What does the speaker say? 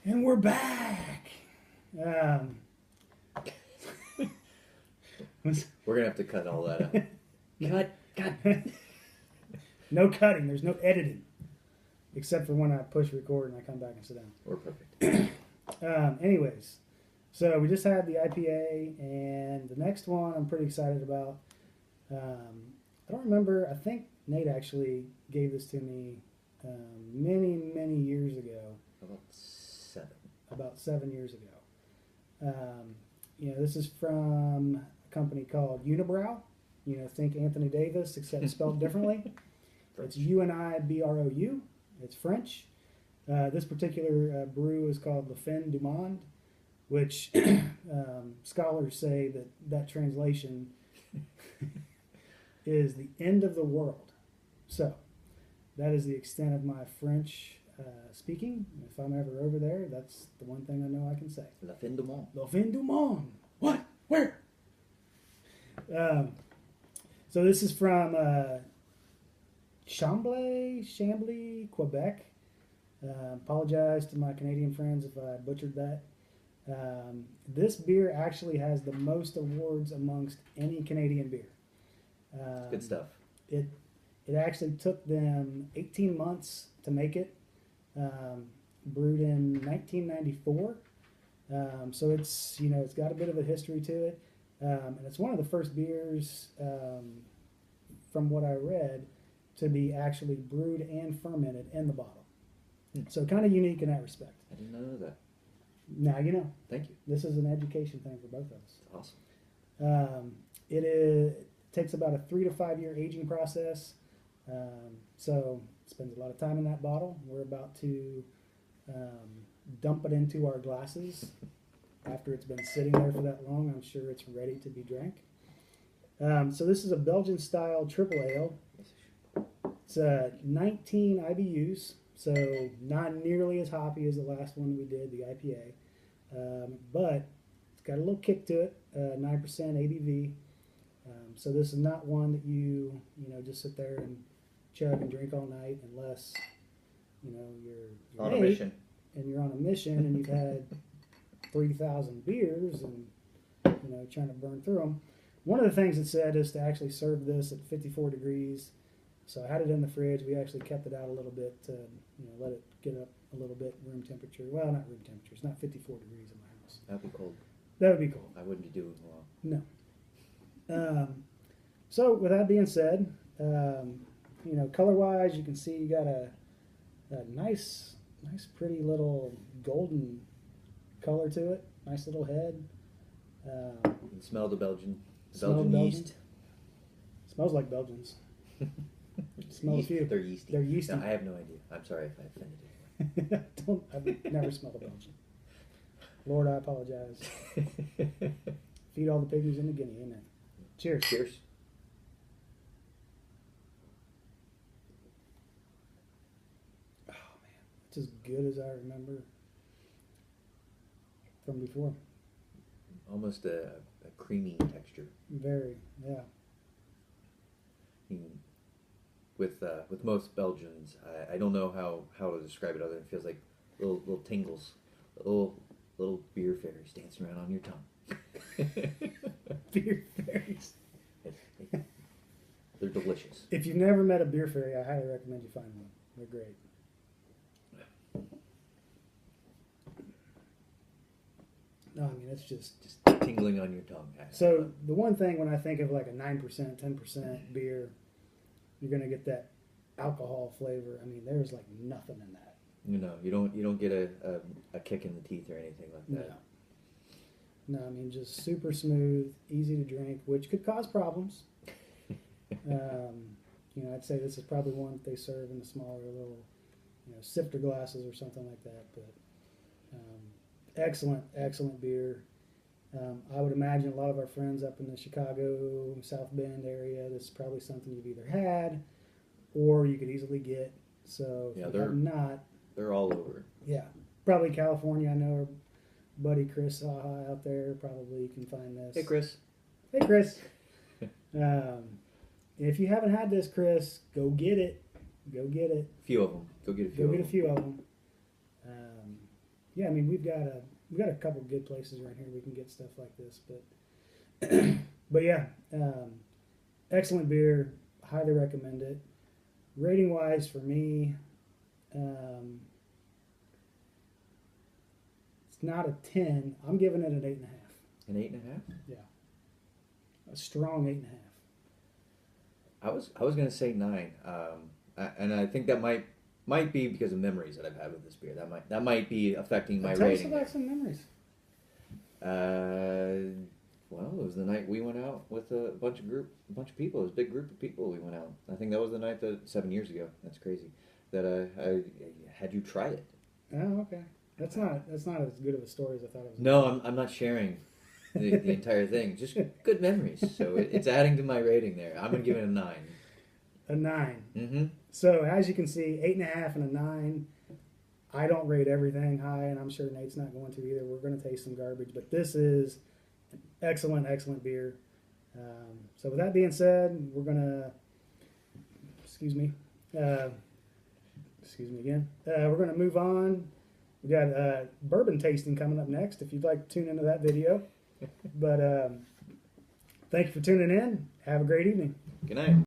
And we're back. We're going to have to cut all that out. Cut. No cutting. There's no editing. Except for when I push record and I come back and sit down. We're perfect. Anyways, so we just had the IPA, and the next one I'm pretty excited about. I don't remember. I think Nate actually gave this to me many, many years ago. About 7 years ago. This is from a company called Unibrow. Think Anthony Davis, except spelled differently. It's UNIBROU. It's French. This particular brew is called the Fin Du Monde, which scholars say that translation is the end of the world. So that is the extent of my French speaking. If I'm ever over there, that's the one thing I know I can say. La Fin Du Monde. La Fin Du Monde. What? Where? So this is from Chambly, Quebec. Apologize to my Canadian friends if I butchered that. This beer actually has the most awards amongst any Canadian beer. Good stuff. It actually took them 18 months to make it. Brewed in 1994. So it's got a bit of a history to it. And it's one of the first beers, from what I read, to be actually brewed and fermented in the bottle. So kind of unique in that respect. I didn't know that. Now you know. Thank you. This is an education thing for both of us. Awesome. It takes about a 3 to 5 year aging process. So it spends a lot of time in that bottle. We're about to dump it into our glasses. After it's been sitting there for that long, I'm sure it's ready to be drank. So this is a Belgian style triple ale. It's 19 IBUs, so not nearly as hoppy as the last one we did, the IPA. But it's got a little kick to it, 9% ABV. So this is not one that you just sit there and chug and drink all night, unless you're on a mission, and you're on a mission and you've had 3,000 beers and trying to burn through them. One of the things it said is to actually serve this at 54 degrees. So I had it in the fridge. We actually kept it out a little bit to let it get up a little bit room temperature. Well, not room temperature. It's not 54 degrees in my house. That'd be cold. That would be cold. I wouldn't be doing well. No. So with that being said, color-wise, you can see you got a nice, pretty little golden color to it. Nice little head. You can smell the Belgian Belgian yeast. Smells like Belgians. Smell a few. They're yeasty. They're yeasty. No, I have no idea. I'm sorry if I offended anyone. I've never smelled a Belgian. Lord, I apologize. Feed all the pygmies in the Guinea. Amen. Cheers. Cheers. Oh man, it's as good as I remember from before. Almost a creamy texture. Very, yeah. With most Belgians, I don't know how to describe it other than it feels like little tingles, little beer fairies dancing around on your tongue. Beer fairies. They're delicious. If you've never met a beer fairy, I highly recommend you find one. They're great. No, I mean, it's just tingling on your tongue. So the one thing when I think of like a 9%, 10% beer, you're going to get that alcohol flavor. I mean, there's like nothing in that. You don't get a kick in the teeth or anything like that. No, I mean, just super smooth, easy to drink, which could cause problems. I'd say this is probably one that they serve in the smaller little, sifter glasses or something like that. But excellent beer. I would imagine a lot of our friends up in the Chicago, South Bend area, this is probably something you've either had or you could easily get. So if they're all over. Yeah, probably California. I know our buddy Chris Saha out there probably can find this. Hey, Chris. Hey, Chris. If you haven't had this, Chris, go get it. Go get it. A few of them. Go get a few. Go get a few of them. yeah, I mean, we've got a couple good places around here we can get stuff like this, but but yeah, excellent beer. Highly recommend it. Rating wise, for me, it's not a 10. I'm giving it an 8.5. An 8.5? Yeah, a strong 8.5. I was gonna say 9, and I think that might be because of memories that I've had with this beer. That might be affecting my Tell us rating. about some memories. Well, it was the night we went out with a bunch of people. It was a big group of people. We went out. I think that was the night 7 years ago. That's crazy. That I had you try it. Oh, okay. That's not as good of a story as I thought it was. No, I'm not sharing the entire thing. Just good memories. So it's adding to my rating there. I'm gonna give it a 9. A 9. Mm-hmm. So as you can see, 8.5 and a 9. I don't rate everything high, and I'm sure Nate's not going to either. We're going to taste some garbage, but this is an excellent beer. So with that being said, we're going to, excuse me again. We're going to move on. We got bourbon tasting coming up next. If you'd like to tune into that video, but thank you for tuning in. Have a great evening. Good night.